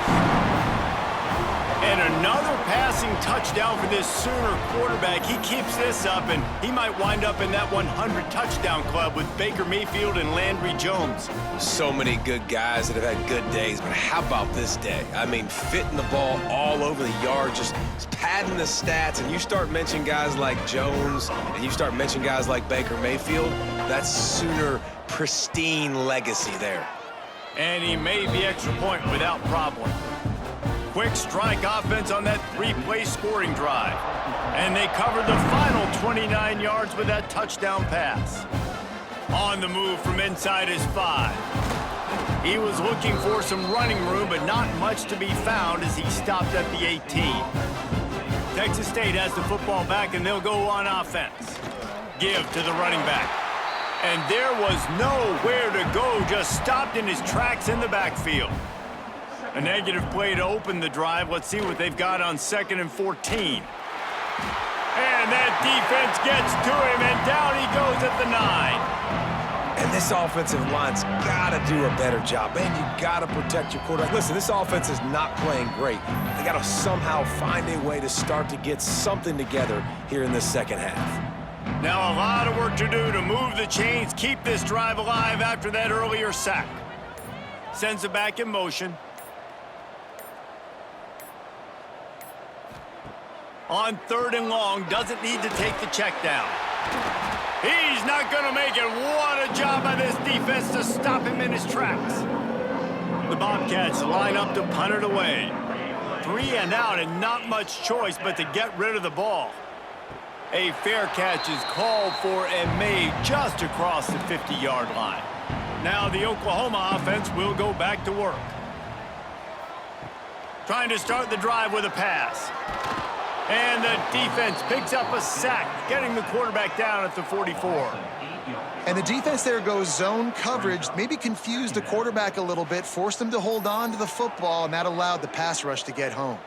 And another passing touchdown for this Sooner quarterback. He keeps this up, and he might wind up in that 100 touchdown club with Baker Mayfield and Landry Jones. So many good guys that have had good days, but how about this day? I mean, fitting the ball all over the yard, just padding the stats, and you start mentioning guys like Jones, and you start mentioning guys like Baker Mayfield, that's Sooner pristine legacy there. And he made the extra point without problem. Quick strike offense on that three-play scoring drive. And they covered the final 29 yards with that touchdown pass. On the move from inside his 5. He was looking for some running room, but not much to be found as he stopped at the 18. Texas State has the football back, and they'll go on offense. Give to the running back. And there was nowhere to go, just stopped in his tracks in the backfield. A negative play to open the drive. Let's see what they've got on 2nd and 14. And that defense gets to him, and down he goes at the 9. And this offensive line's got to do a better job. Man, you got to protect your quarterback. Listen, this offense is not playing great. They got to somehow find a way to start to get something together here in the second half. Now a lot of work to do to move the chains, keep this drive alive after that earlier sack. Sends it back in motion. On 3rd and long, doesn't need to take the check down. He's not going to make it. What a job by this defense to stop him in his tracks. The Bobcats line up to punt it away. 3 and out, and not much choice but to get rid of the ball. A fair catch is called for and made just across the 50-yard line. Now the Oklahoma offense will go back to work. Trying to start the drive with a pass. And the defense picks up a sack, getting the quarterback down at the 44. And the defense there goes zone coverage, maybe confused the quarterback a little bit, forced him to hold on to the football, and that allowed the pass rush to get home.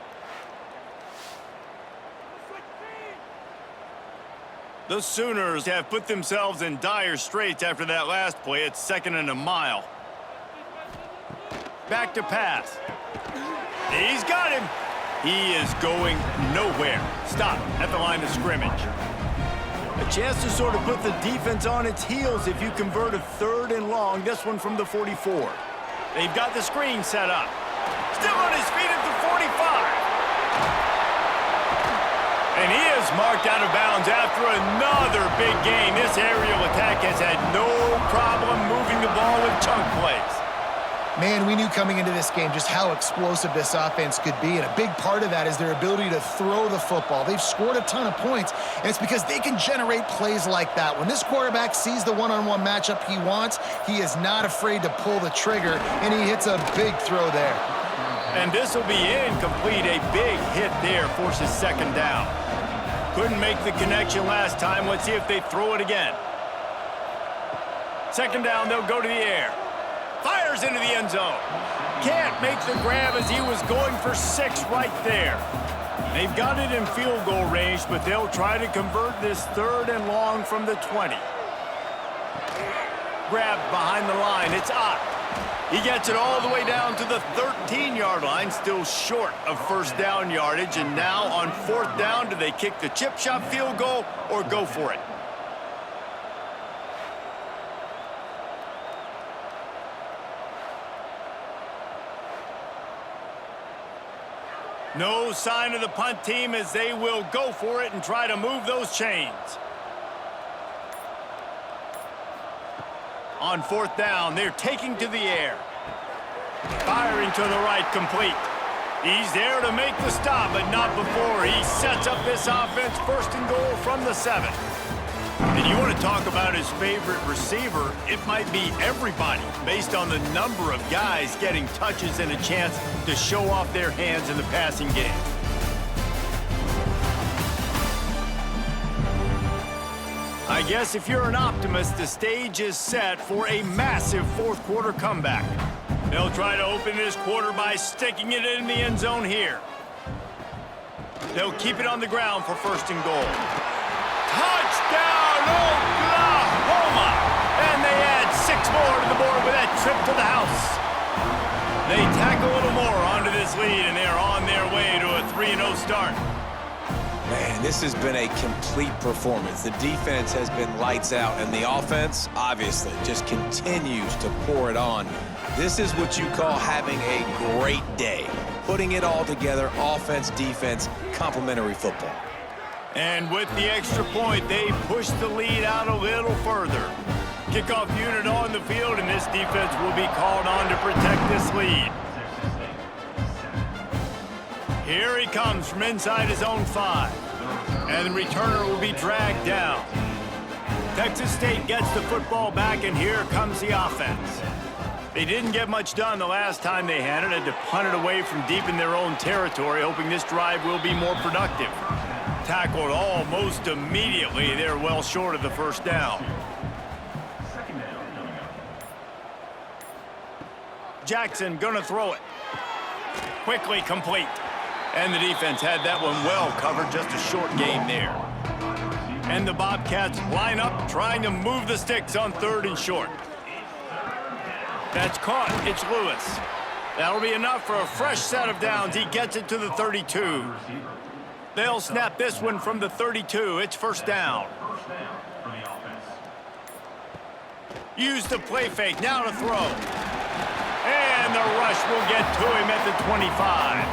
The Sooners have put themselves in dire straits after that last play. It's 2nd and a mile. Back to pass. He's got him. He is going nowhere. Stop at the line of scrimmage. A chance to sort of put the defense on its heels if you convert a 3rd and long, this one from the 44. They've got the screen set up. Still on his feet at the 45. And he is marked out of bounds after another big gain. This aerial attack has had no problem moving the ball with chunk plays. Man, we knew coming into this game just how explosive this offense could be, and a big part of that is their ability to throw the football. They've scored a ton of points, and it's because they can generate plays like that. When this quarterback sees the one-on-one matchup he wants, he is not afraid to pull the trigger, and he hits a big throw there. And this will be incomplete. A big hit there forces second down. Couldn't make the connection last time. Let's see if they throw it again. Second down, they'll go to the air. Fires into the end zone. Can't make the grab as he was going for 6 right there. They've got it in field goal range, but they'll try to convert this 3rd and long from the 20. Grabbed behind the line. It's Ott. He gets it all the way down to the 13-yard line, still short of first down yardage. And now on 4th down, do they kick the chip shot field goal or go for it? No sign of the punt team as they will go for it and try to move those chains. On 4th down, they're taking to the air. Firing to the right, complete. He's there to make the stop, but not before he sets up this offense 1st and goal from the 7. And you want to talk about his favorite receiver, it might be everybody based on the number of guys getting touches and a chance to show off their hands in the passing game. I guess if you're an optimist, the stage is set for a massive 4th quarter comeback. They'll try to open this quarter by sticking it in the end zone here. They'll keep it on the ground for 1st and goal. Touchdown, Oklahoma! And they add 6 more to the board with that trip to the house. They tack a little more onto this lead, and they're on their way to a 3-0 start. Man, this has been a complete performance. The defense has been lights out, and the offense, obviously, just continues to pour it on. This is what you call having a great day. Putting it all together, offense, defense, complementary football. And with the extra point, they push the lead out a little further. Kickoff unit on the field, and this defense will be called on to protect this lead. Here he comes from inside his own 5. And the returner will be dragged down. Texas State gets the football back, and here comes the offense. They didn't get much done the last time they had it. Had to punt it away from deep in their own territory, hoping this drive will be more productive. Tackled almost immediately. They're well short of the 1st down. Jackson gonna throw it. Quickly complete. And the defense had that one well covered, just a short game there. And the Bobcats line up, trying to move the sticks on 3rd and short. That's caught. It's Lewis. That'll be enough for a fresh set of downs. He gets it to the 32. They'll snap this one from the 32. It's 1st down. Use the play fake. Now to throw. And the rush will get to him at the 25.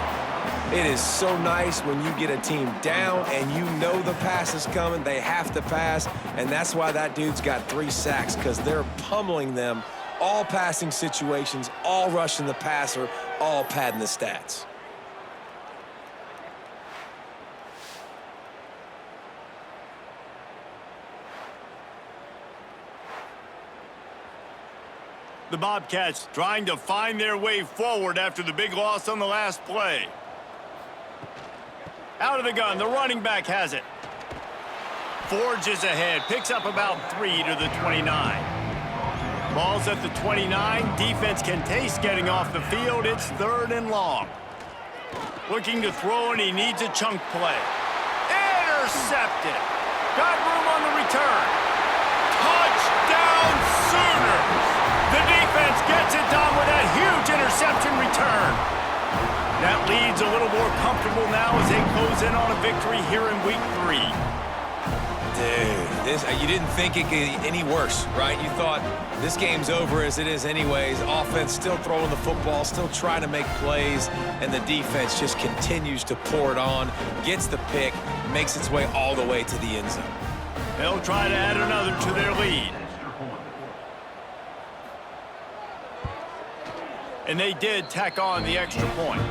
It is so nice when you get a team down and you know the pass is coming. They have to pass, and that's why that dude's got 3 sacks, because they're pummeling them. All passing situations, all rushing the passer, all padding the stats. The Bobcats trying to find their way forward after the big loss on the last play. Out of the gun, the running back has it. Forges ahead, picks up about 3 to the 29. Ball's at the 29. Defense can taste getting off the field. It's 3rd and long. Looking to throw, and he needs a chunk play. Intercepted. Got room on the return. Touchdown Sooners! The defense gets it done with that huge interception return. That lead's a little more comfortable now as they close in on a victory here in week 3. Dude, you didn't think it could get any worse, right? You thought this game's over as it is anyways. Offense still throwing the football, still trying to make plays, and the defense just continues to pour it on, gets the pick, makes its way all the way to the end zone. They'll try to add another to their lead. And they did tack on the extra point.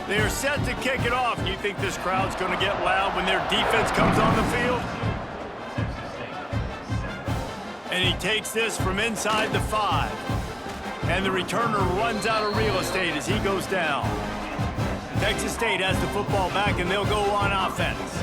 They are set to kick it off. You think this crowd's going to get loud when their defense comes on the field? And he takes this from inside the 5. And the returner runs out of real estate as he goes down. Texas State has the football back, and they'll go on offense.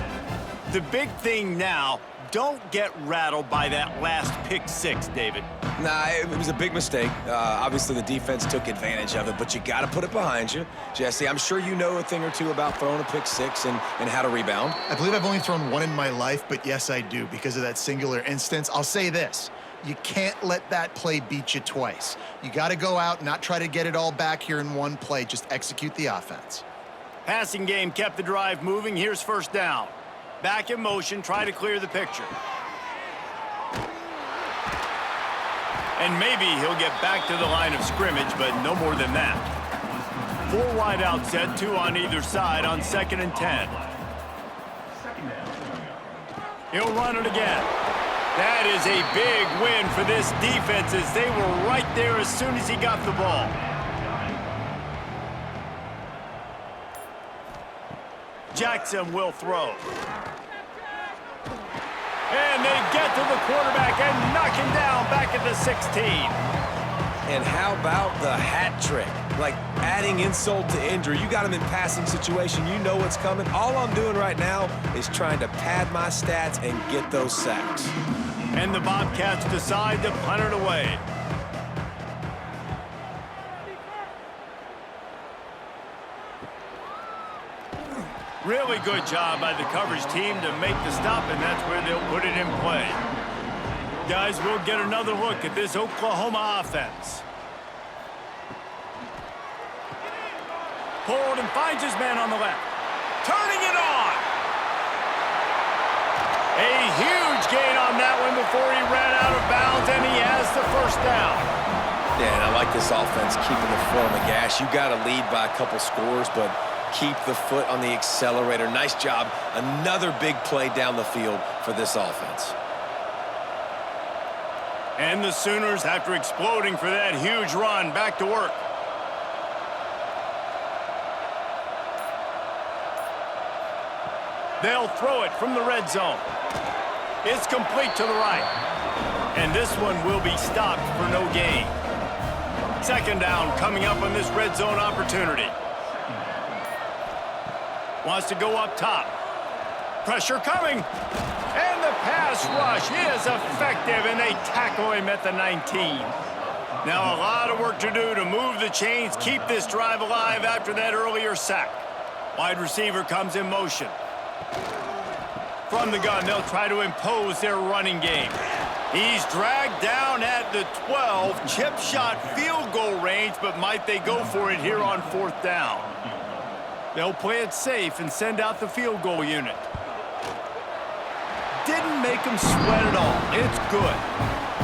The big thing now, don't get rattled by that last pick 6, David. Nah, it was a big mistake. Obviously, the defense took advantage of it, but you got to put it behind you. Jesse, I'm sure you know a thing or two about throwing a pick 6 and how to rebound. I believe I've only thrown one in my life, but yes, I do because of that singular instance. I'll say this. You can't let that play beat you twice. You got to go out, not try to get it all back here in one play. Just execute the offense. Passing game kept the drive moving. Here's first down. Back in motion, try to clear the picture. And maybe he'll get back to the line of scrimmage, but no more than that. 4 wide out set, 2 on either side on 2nd and 10. He'll run it again. That is a big win for this defense as they were right there as soon as he got the ball. Jackson will throw. And they get to the quarterback and knock him down back at the 16. And how about the hat trick? Like adding insult to injury. You got him in passing situation. You know what's coming. All I'm doing right now is trying to pad my stats and get those sacks. And the Bobcats decide to punt it away. Really good job by the coverage team to make the stop, and that's where they'll put it in play. Guys, we'll get another look at this Oklahoma offense. Pulled and finds his man on the left. Turning it on. A huge gain on that one before he ran out of bounds, and he has the first down. Yeah, and I like this offense keeping the foot on the gas. You got to lead by a couple scores, but keep the foot on the accelerator. Nice job. Another big play down the field for this offense. And the Sooners, after exploding for that huge run, back to work. They'll throw it from the red zone. It's complete to the right. And this one will be stopped for no gain. 2nd down coming up on this red zone opportunity. Wants to go up top. Pressure coming. And the pass rush is effective, and they tackle him at the 19. Now a lot of work to do to move the chains, keep this drive alive after that earlier sack. Wide receiver comes in motion. From the gun, they'll try to impose their running game. He's dragged down at the 12. Chip shot field goal range, but might they go for it here on 4th down? They'll play it safe and send out the field goal unit. Didn't make him sweat at all. It's good.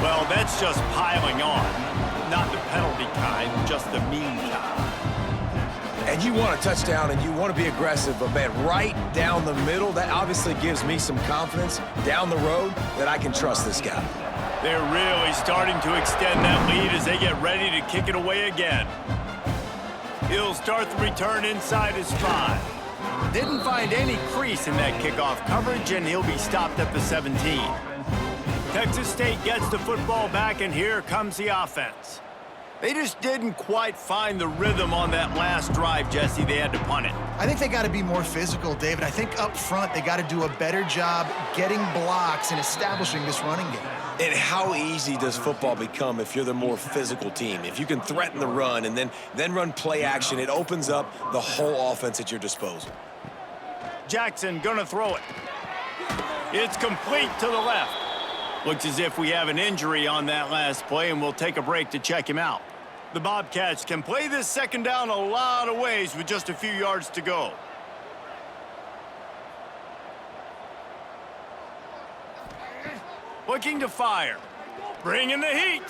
Well, that's just piling on. Not the penalty kind, just the mean kind. And you want a touchdown and you want to be aggressive, but man, right down the middle, that obviously gives me some confidence down the road that I can trust this guy. They're really starting to extend that lead as they get ready to kick it away again. He'll start the return inside his 5. Didn't find any crease in that kickoff coverage, and he'll be stopped at the 17. Texas State gets the football back, and here comes the offense. They just didn't quite find the rhythm on that last drive, Jesse. They had to punt it. I think they got to be more physical, David. I think up front they got to do a better job getting blocks and establishing this running game. And how easy does football become if you're the more physical team? If you can threaten the run and then run play action, it opens up the whole offense at your disposal. Jackson gonna throw it. It's complete to the left. Looks as if we have an injury on that last play, and we'll take a break to check him out. The Bobcats can play this 2nd down a lot of ways with just a few yards to go. Looking to fire. Bringing the heat.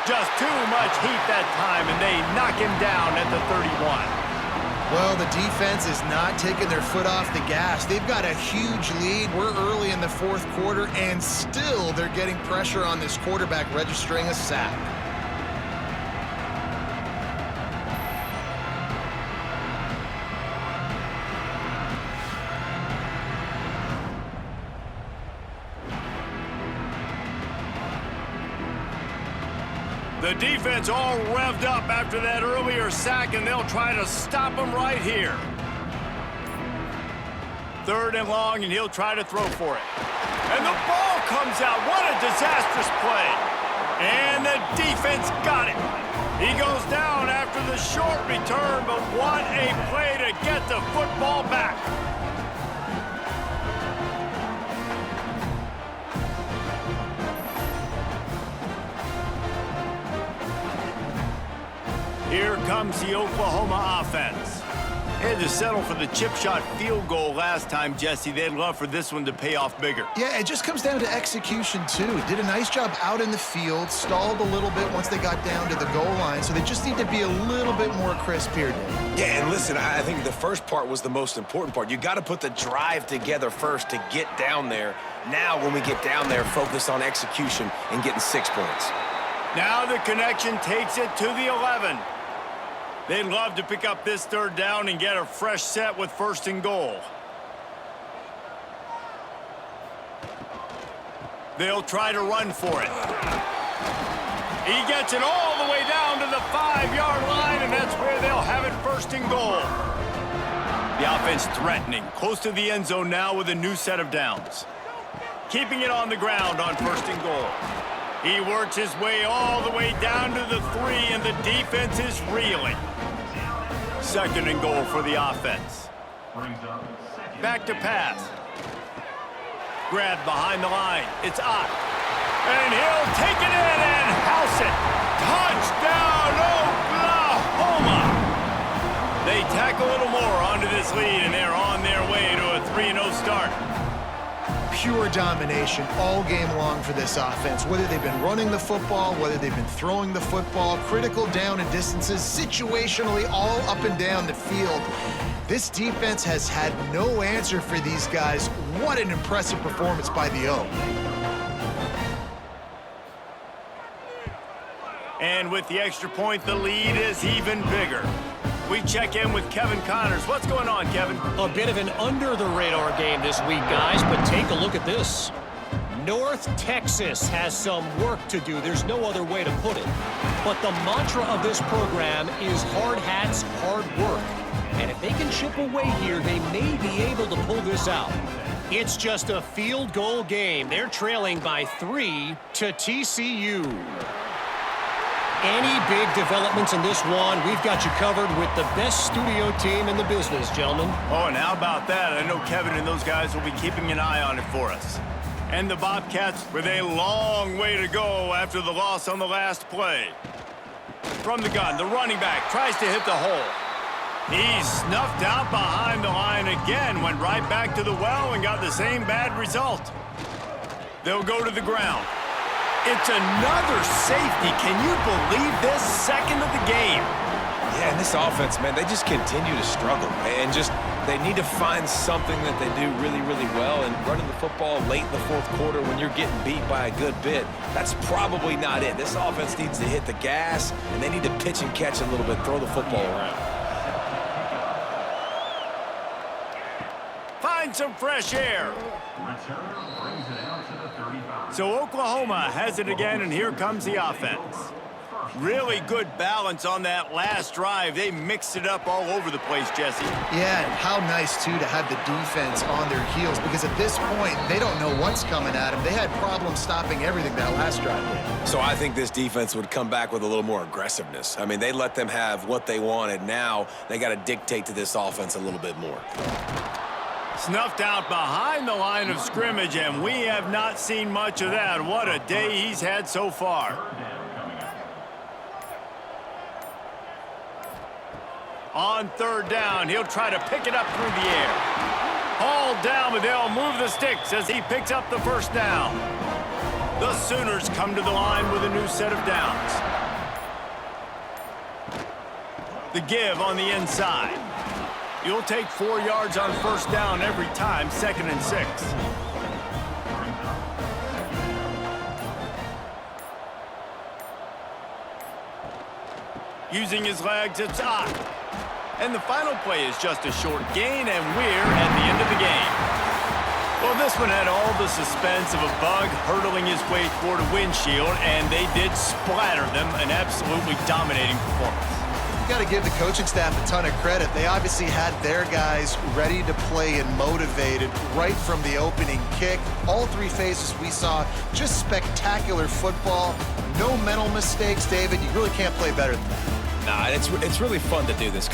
Just too much heat that time, and they knock him down at the 31. Well, the defense is not taking their foot off the gas. They've got a huge lead. We're early in the fourth quarter, and still they're getting pressure on this quarterback, registering a sack. The defense all revved up after that earlier sack, and they'll try to stop him right here. 3rd and long, and he'll try to throw for it. And the ball comes out. What a disastrous play. And the defense got it. He goes down after the short return, but what a play to get the football back. Here comes the Oklahoma offense. They had to settle for the chip shot field goal last time, Jesse. They'd love for this one to pay off bigger. Yeah, it just comes down to execution, too. Did a nice job out in the field, stalled a little bit once they got down to the goal line, so they just need to be a little bit more crisp here, Dave. Yeah, and listen, I think the first part was the most important part. You got to put the drive together first to get down there. Now, when we get down there, focus on execution and getting 6 points. Now the connection takes it to the 11. They'd love to pick up this 3rd down and get a fresh set with 1st and goal. They'll try to run for it. He gets it all the way down to the 5-yard line, and that's where they'll have it 1st and goal. The offense threatening, close to the end zone now with a new set of downs. Keeping it on the ground on 1st and goal. He works his way all the way down to the 3, and the defense is reeling. 2nd and goal for the offense. Back to pass. Grabbed behind the line. It's Ott. And he'll take it in and house it. Touchdown, Oklahoma! They tack a little more onto this lead, and they're on their way to a 3-0 start. Pure domination all game long for this offense. Whether they've been running the football, whether they've been throwing the football, critical down and distances, situationally all up and down the field. This defense has had no answer for these guys. What an impressive performance by the O. And with the extra point, the lead is even bigger. We check in with Kevin Connors. What's going on, Kevin? A bit of an under-the-radar game this week, guys, but take a look at this. North Texas has some work to do. There's no other way to put it. But the mantra of this program is hard hats, hard work. And if they can chip away here, they may be able to pull this out. It's just a field goal game. They're trailing by 3 to TCU. Any big developments in this one, we've got you covered with the best studio team in the business, gentlemen. Oh, and how about that? I know Kevin and those guys will be keeping an eye on it for us. And the Bobcats with a long way to go after the loss on the last play. From the gun, the running back tries to hit the hole. He's snuffed out behind the line again, went right back to the well and got the same bad result. They'll go to the ground. It's another safety. Can you believe this? 2nd of the game. Yeah, and this offense, man, they just continue to struggle. And just, they need to find something that they do really, really well. And running the football late in the 4th quarter when you're getting beat by a good bit, that's probably not it. This offense needs to hit the gas, and they need to pitch and catch a little bit, throw the football around. Find some fresh air. So Oklahoma has it again, and here comes the offense. Really good balance on that last drive. They mixed it up all over the place, Jesse. Yeah, and how nice, too, to have the defense on their heels, because at this point, they don't know what's coming at them. They had problems stopping everything that last drive did. So I think this defense would come back with a little more aggressiveness. I mean, they let them have what they wanted. Now they got to dictate to this offense a little bit more. Snuffed out behind the line of scrimmage, and we have not seen much of that. What a day he's had so far. On 3rd down, he'll try to pick it up through the air. Hauled down but they'll move the sticks as he picks up the first down. The Sooners come to the line with a new set of downs. The give on the inside. You'll take 4 yards on first down every time, 2nd and 6. Using his legs, it's up. And the final play is just a short gain, and we're at the end of the game. Well, this one had all the suspense of a bug hurtling his way toward a windshield, and they did splatter them, an absolutely dominating performance. You got to give the coaching staff a ton of credit. They obviously had their guys ready to play and motivated right from the opening kick. All 3 phases we saw, just spectacular football. No mental mistakes, David. You really can't play better than that. Nah, it's really fun to do this.